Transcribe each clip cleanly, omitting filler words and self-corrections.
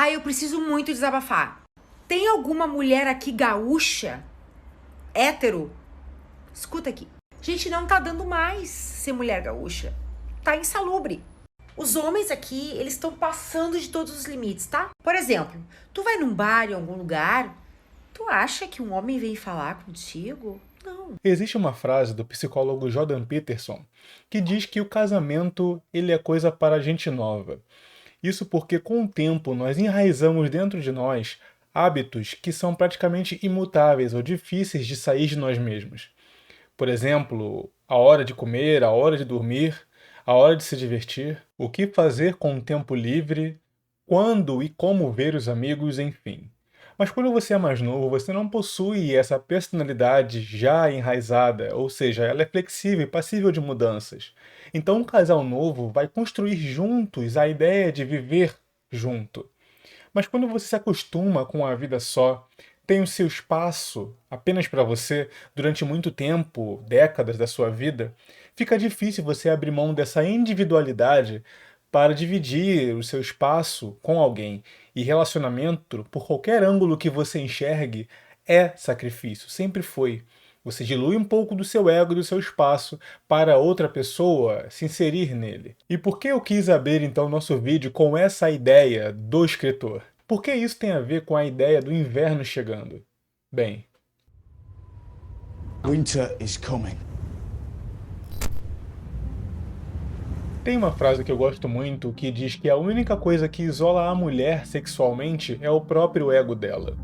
Eu preciso muito desabafar. Tem alguma mulher aqui gaúcha, hétero? Escuta aqui. Gente, não tá dando mais ser mulher gaúcha. Tá insalubre. Os homens aqui, eles estão passando de todos os limites, tá? Por exemplo, tu vai num bar em algum lugar, tu acha que um homem vem falar contigo? Não. Existe uma frase do psicólogo Jordan Peterson que diz que o casamento ele é coisa para gente nova. Isso porque com o tempo nós enraizamos dentro de nós hábitos que são praticamente imutáveis ou difíceis de sair de nós mesmos. Por exemplo, a hora de comer, a hora de dormir, a hora de se divertir, o que fazer com o tempo livre, quando e como ver os amigos, enfim. Mas quando você é mais novo, você não possui essa personalidade já enraizada, ou seja, ela é flexível e passível de mudanças. Então, um casal novo vai construir juntos a ideia de viver junto. Mas quando você se acostuma com a vida só, tem o seu espaço apenas para você durante muito tempo, décadas da sua vida, fica difícil você abrir mão dessa individualidade para dividir o seu espaço com alguém. E relacionamento, por qualquer ângulo que você enxergue, é sacrifício, sempre foi. Você dilui um pouco do seu ego e do seu espaço para outra pessoa se inserir nele. E por que eu quis abrir então nosso vídeo com essa ideia do escritor? Por que isso tem a ver com a ideia do inverno chegando? Bem, Winter is coming. tem uma frase que eu gosto muito que diz que a única coisa que isola a mulher sexualmente é o próprio ego dela.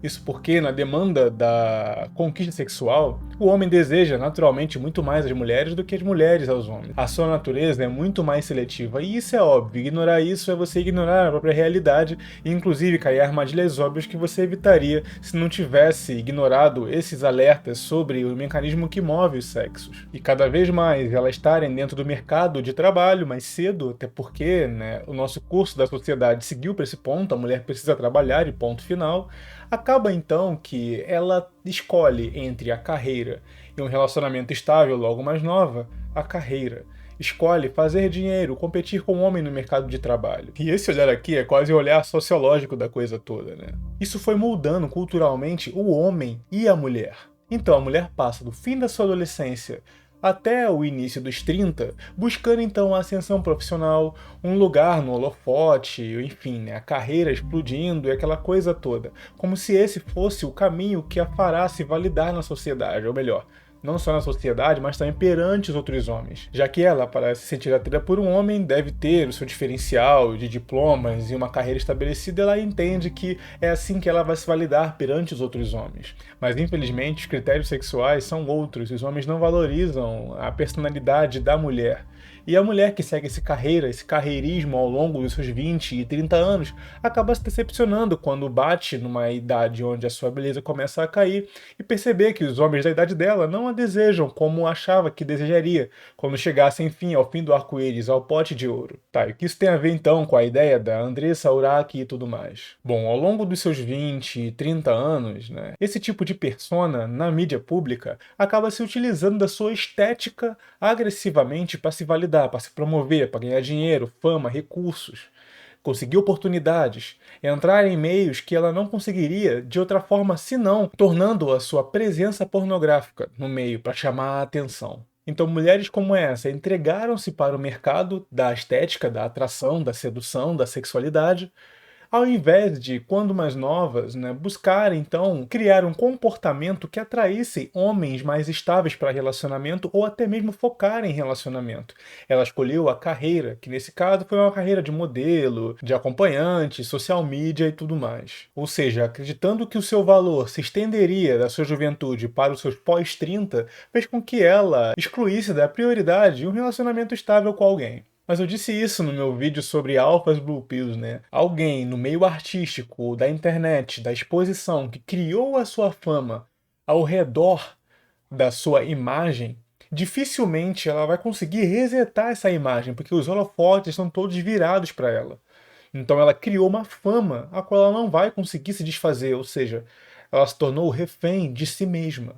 Isso porque, na demanda da conquista sexual, o homem deseja naturalmente muito mais as mulheres do que as mulheres aos homens. A sua natureza é muito mais seletiva, e isso é óbvio. Ignorar isso é você ignorar a própria realidade e, inclusive, cair em armadilhas óbvias que você evitaria se não tivesse ignorado esses alertas sobre o mecanismo que move os sexos. E cada vez mais elas estarem dentro do mercado de trabalho mais cedo, até porque o nosso curso da sociedade seguiu para esse ponto, a mulher precisa trabalhar e ponto final. Acaba então que ela escolhe entre a carreira e um relacionamento estável logo mais nova, a carreira. Escolhe fazer dinheiro, competir com o homem no mercado de trabalho. E esse olhar aqui é quase o olhar sociológico da coisa toda, né? Isso foi moldando culturalmente o homem e a mulher. Então a mulher passa do fim da sua adolescência até o início dos 30, buscando então a ascensão profissional, um lugar no holofote, enfim, a carreira explodindo e aquela coisa toda, como se esse fosse o caminho que a fará se validar na sociedade, ou melhor, não só na sociedade, mas também perante os outros homens. Já que ela, para se sentir atraída por um homem, deve ter o seu diferencial de diplomas e uma carreira estabelecida, ela entende que é assim que ela vai se validar perante os outros homens. Mas, infelizmente, os critérios sexuais são outros, e os homens não valorizam a personalidade da mulher. E a mulher que segue esse carreirismo ao longo dos seus 20 e 30 anos, acaba se decepcionando quando bate numa idade onde a sua beleza começa a cair e perceber que os homens da idade dela não a desejam como achava que desejaria quando chegasse, enfim, ao fim do arco-íris, ao pote de ouro. Tá, e o que isso tem a ver então com a ideia da Andressa Urach e tudo mais? Bom, ao longo dos seus 20 e 30 anos, esse tipo de persona na mídia pública acaba se utilizando da sua estética agressivamente para se validar, para se promover, para ganhar dinheiro, fama, recursos, conseguir oportunidades, entrar em meios que ela não conseguiria de outra forma senão tornando a sua presença pornográfica no meio para chamar a atenção. Então, mulheres como essa entregaram-se para o mercado da estética, da atração, da sedução, da sexualidade, ao invés de, quando mais novas, buscar então criar um comportamento que atraísse homens mais estáveis para relacionamento ou até mesmo focar em relacionamento. Ela escolheu a carreira, que nesse caso foi uma carreira de modelo, de acompanhante, social media e tudo mais. Ou seja, acreditando que o seu valor se estenderia da sua juventude para os seus pós-30, fez com que ela excluísse da prioridade um relacionamento estável com alguém. Mas eu disse isso no meu vídeo sobre Alphas Blue Pills, Alguém no meio artístico, da internet, da exposição, que criou a sua fama ao redor da sua imagem, dificilmente ela vai conseguir resetar essa imagem, porque os holofotes estão todos virados para ela. Então ela criou uma fama a qual ela não vai conseguir se desfazer, ou seja, ela se tornou refém de si mesma.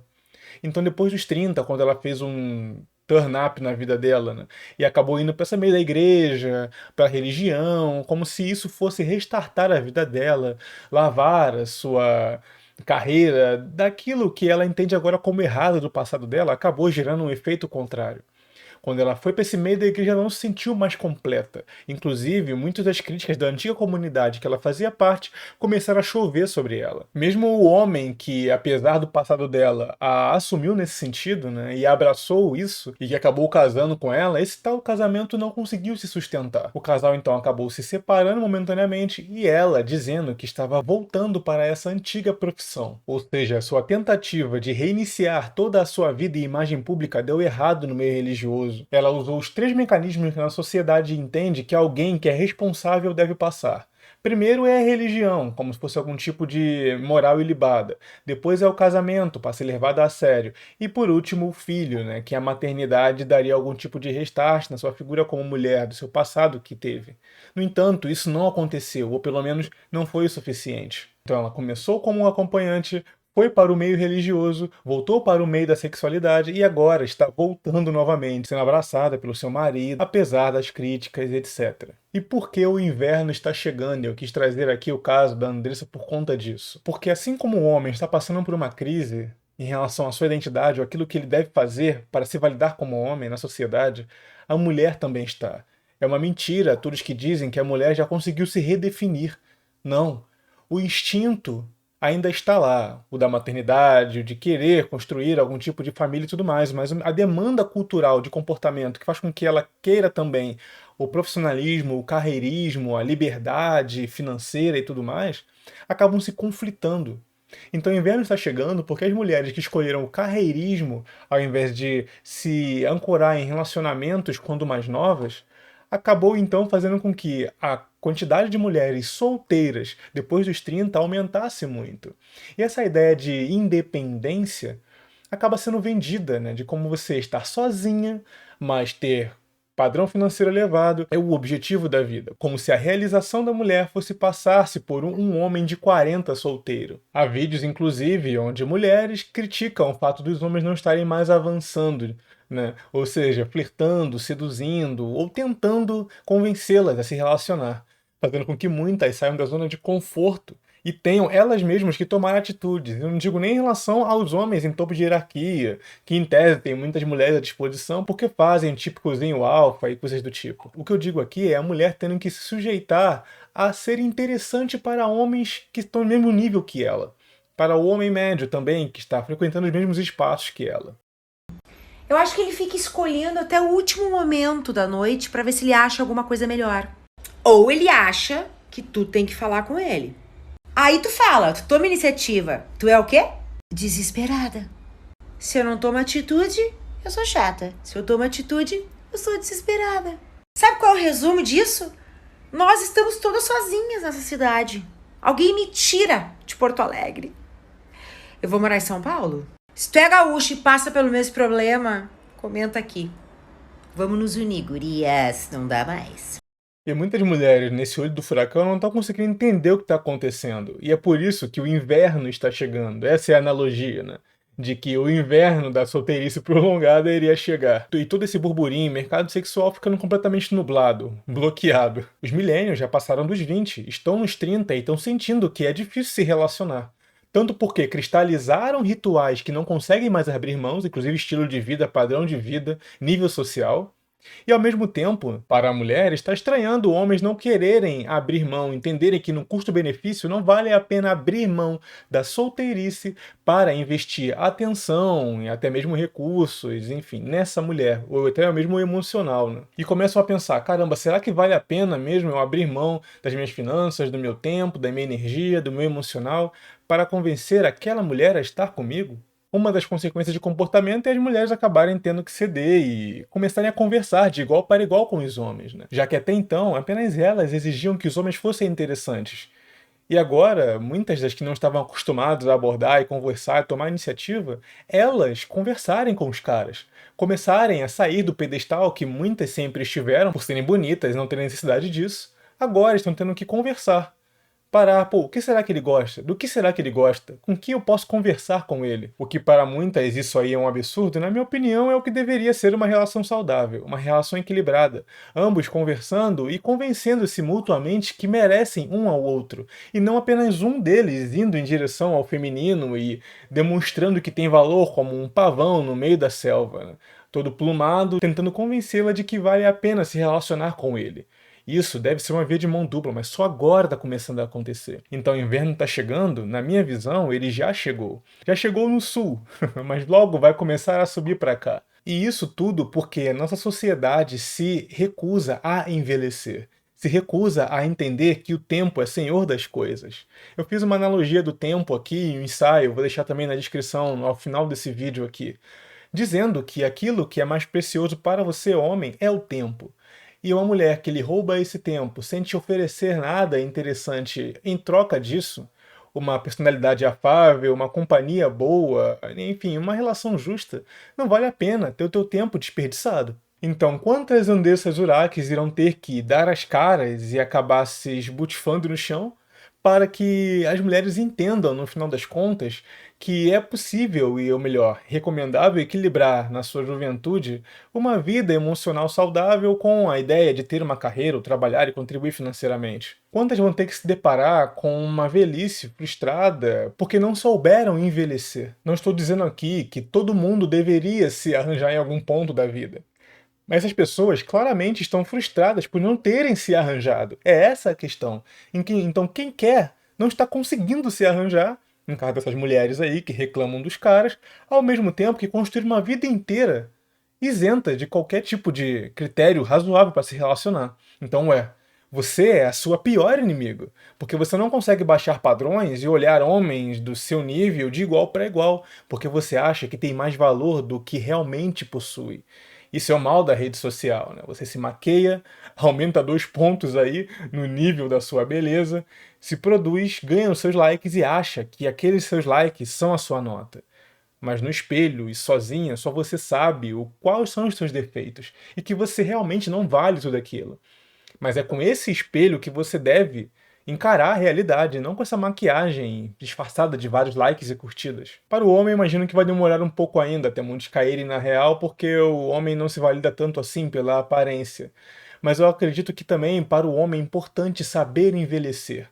Então depois dos 30, quando ela fez um turn up na vida dela, né? E acabou indo para essa meio da igreja, para a religião, como se isso fosse restartar a vida dela, lavar a sua carreira daquilo que ela entende agora como errado do passado dela, acabou gerando um efeito contrário. Quando ela foi para esse meio da igreja, ela não se sentiu mais completa. Inclusive, muitas das críticas da antiga comunidade que ela fazia parte começaram a chover sobre ela. Mesmo o homem que, apesar do passado dela, a assumiu nesse sentido, né, e abraçou isso, e que acabou casando com ela, esse tal casamento não conseguiu se sustentar. O casal então acabou se separando momentaneamente e ela dizendo que estava voltando para essa antiga profissão. Ou seja, sua tentativa de reiniciar toda a sua vida e imagem pública deu errado no meio religioso. Ela usou os 3 mecanismos que a sociedade entende que alguém que é responsável deve passar. Primeiro é a religião, como se fosse algum tipo de moral ilibada. Depois é o casamento, para ser levado a sério. E por último, o filho, né, que a maternidade daria algum tipo de restart na sua figura como mulher, do seu passado que teve. No entanto, isso não aconteceu, ou pelo menos não foi o suficiente. Então ela começou como um acompanhante, foi para o meio religioso, voltou para o meio da sexualidade e agora está voltando novamente, sendo abraçada pelo seu marido, apesar das críticas, etc. E por que o inverno está chegando? Eu quis trazer aqui o caso da Andressa por conta disso. Porque assim como o homem está passando por uma crise em relação à sua identidade ou aquilo que ele deve fazer para se validar como homem na sociedade, a mulher também está. É uma mentira todos que dizem que a mulher já conseguiu se redefinir. Não. O instinto ainda está lá, o da maternidade, o de querer construir algum tipo de família e tudo mais, mas a demanda cultural de comportamento que faz com que ela queira também o profissionalismo, o carreirismo, a liberdade financeira e tudo mais, acabam se conflitando. Então o inverno está chegando porque as mulheres que escolheram o carreirismo, ao invés de se ancorar em relacionamentos quando mais novas, acabou então fazendo com que a quantidade de mulheres solteiras depois dos 30 aumentasse muito. E essa ideia de independência acaba sendo vendida, né, de como você estar sozinha, mas ter padrão financeiro elevado é o objetivo da vida, como se a realização da mulher fosse passar-se por um homem de 40 solteiro. Há vídeos, inclusive, onde mulheres criticam o fato dos homens não estarem mais avançando, né? Ou seja, flertando, seduzindo ou tentando convencê-las a se relacionar, fazendo com que muitas saiam da zona de conforto e tenham elas mesmas que tomar atitudes. Eu não digo nem em relação aos homens em topo de hierarquia, que em tese tem muitas mulheres à disposição porque fazem típicozinho alfa e coisas do tipo. O que eu digo aqui é a mulher tendo que se sujeitar a ser interessante para homens que estão no mesmo nível que ela. Para o homem médio também, que está frequentando os mesmos espaços que ela. Eu acho que ele fica escolhendo até o último momento da noite pra ver se ele acha alguma coisa melhor. Ou ele acha que tu tem que falar com ele. Aí tu fala, tu toma iniciativa. Tu é o quê? Desesperada. Se eu não tomo atitude, eu sou chata. Se eu tomo atitude, eu sou desesperada. Sabe qual é o resumo disso? Nós estamos todas sozinhas nessa cidade. Alguém me tira de Porto Alegre. Eu vou morar em São Paulo? Se tu é gaúcho e passa pelo mesmo problema, comenta aqui. Vamos nos unir, gurias. Não dá mais. E muitas mulheres nesse olho do furacão não estão conseguindo entender o que está acontecendo. E é por isso que o inverno está chegando. Essa é a analogia, né? De que o inverno da solteirice prolongada iria chegar. E todo esse burburinho, mercado sexual ficando completamente nublado, bloqueado. Os millennials já passaram dos 20, estão nos 30 e estão sentindo que é difícil se relacionar. Tanto porque cristalizaram rituais que não conseguem mais abrir mãos, inclusive estilo de vida, padrão de vida, nível social. E ao mesmo tempo, para a mulher, está estranhando homens não quererem abrir mão, entenderem que no custo-benefício não vale a pena abrir mão da solteirice para investir atenção e até mesmo recursos, enfim, nessa mulher, ou até mesmo emocional, né? E começam a pensar, caramba, será que vale a pena mesmo eu abrir mão das minhas finanças, do meu tempo, da minha energia, do meu emocional, para convencer aquela mulher a estar comigo? Uma das consequências de comportamento é as mulheres acabarem tendo que ceder e começarem a conversar de igual para igual com os homens, né? Já que até então apenas elas exigiam que os homens fossem interessantes. E agora, muitas das que não estavam acostumadas a abordar e conversar e tomar iniciativa, elas conversarem com os caras. Começarem a sair do pedestal que muitas sempre estiveram por serem bonitas e não terem necessidade disso. Agora estão tendo que conversar parar, pô, o que será que ele gosta? Do que será que ele gosta? Com quem eu posso conversar com ele? O que para muitas isso aí é um absurdo, na minha opinião é o que deveria ser uma relação saudável, uma relação equilibrada, ambos conversando e convencendo-se mutuamente que merecem um ao outro, e não apenas um deles indo em direção ao feminino e demonstrando que tem valor como um pavão no meio da selva, né? Todo plumado, tentando convencê-la de que vale a pena se relacionar com ele. Isso deve ser uma via de mão dupla, mas só agora está começando a acontecer. Então o inverno está chegando, na minha visão, ele já chegou. Já chegou no sul, mas logo vai começar a subir para cá. E isso tudo porque a nossa sociedade se recusa a envelhecer. Se recusa a entender que o tempo é senhor das coisas. Eu fiz uma analogia do tempo aqui, um ensaio, vou deixar também na descrição, ao final desse vídeo aqui, dizendo que aquilo que é mais precioso para você, homem, é o tempo. E uma mulher que lhe rouba esse tempo sem te oferecer nada interessante em troca disso, uma personalidade afável, uma companhia boa, enfim, uma relação justa, não vale a pena ter o teu tempo desperdiçado. Então, quantas Andessas Urachs irão ter que dar as caras e acabar se esbutifando no chão para que as mulheres entendam, no final das contas, que é possível e, ou melhor, recomendável equilibrar na sua juventude uma vida emocional saudável com a ideia de ter uma carreira, ou trabalhar e contribuir financeiramente? Quantas vão ter que se deparar com uma velhice frustrada porque não souberam envelhecer? Não estou dizendo aqui que todo mundo deveria se arranjar em algum ponto da vida. Mas essas pessoas claramente estão frustradas por não terem se arranjado. É essa a questão. Então quem quer não está conseguindo se arranjar, no caso dessas mulheres aí que reclamam dos caras, ao mesmo tempo que construir uma vida inteira isenta de qualquer tipo de critério razoável para se relacionar. Então você é a sua pior inimigo, porque você não consegue baixar padrões e olhar homens do seu nível de igual para igual, porque você acha que tem mais valor do que realmente possui. Isso é o mal da rede social, né? Você se maqueia, aumenta 2 pontos aí no nível da sua beleza, se produz, ganha os seus likes e acha que aqueles seus likes são a sua nota. Mas no espelho e sozinha, só você sabe quais são os seus defeitos e que você realmente não vale tudo aquilo. Mas é com esse espelho que você deve encarar a realidade, não com essa maquiagem disfarçada de vários likes e curtidas. Para o homem, imagino que vai demorar um pouco ainda até muitos caírem na real, porque o homem não se valida tanto assim pela aparência. Mas eu acredito que também para o homem é importante saber envelhecer.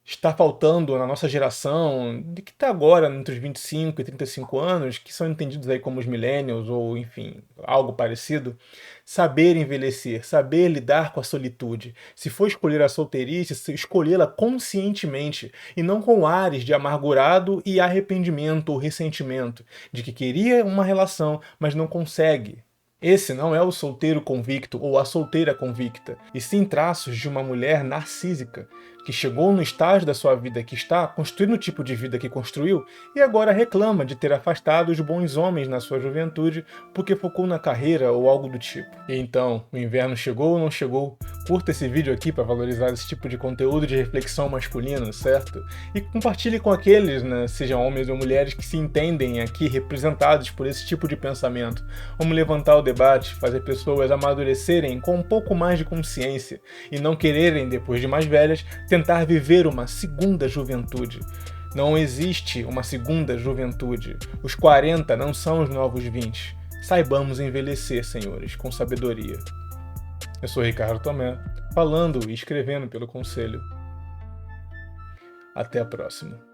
Está faltando na nossa geração, de que está agora entre os 25 e 35 anos, que são entendidos aí como os millennials ou, enfim, algo parecido, saber envelhecer, saber lidar com a solitude. Se for escolher a solteirice, escolhê-la conscientemente e não com ares de amargurado e arrependimento ou ressentimento, de que queria uma relação, mas não consegue. Esse não é o solteiro convicto ou a solteira convicta, e sim traços de uma mulher narcísica, que chegou no estágio da sua vida que está, construindo o tipo de vida que construiu, e agora reclama de ter afastado os bons homens na sua juventude porque focou na carreira ou algo do tipo. E então, o inverno chegou ou não chegou? Curta esse vídeo aqui para valorizar esse tipo de conteúdo de reflexão masculina, certo? E compartilhe com aqueles, né, sejam homens ou mulheres, que se entendem aqui representados por esse tipo de pensamento. Vamos levantar o debate, fazer pessoas amadurecerem com um pouco mais de consciência e não quererem, depois de mais velhas, tentar viver uma segunda juventude. Não existe uma segunda juventude. Os 40 não são os novos 20. Saibamos envelhecer, senhores, com sabedoria. Eu sou Ricardo Tomé, falando e escrevendo pelo Conselho. Até a próxima.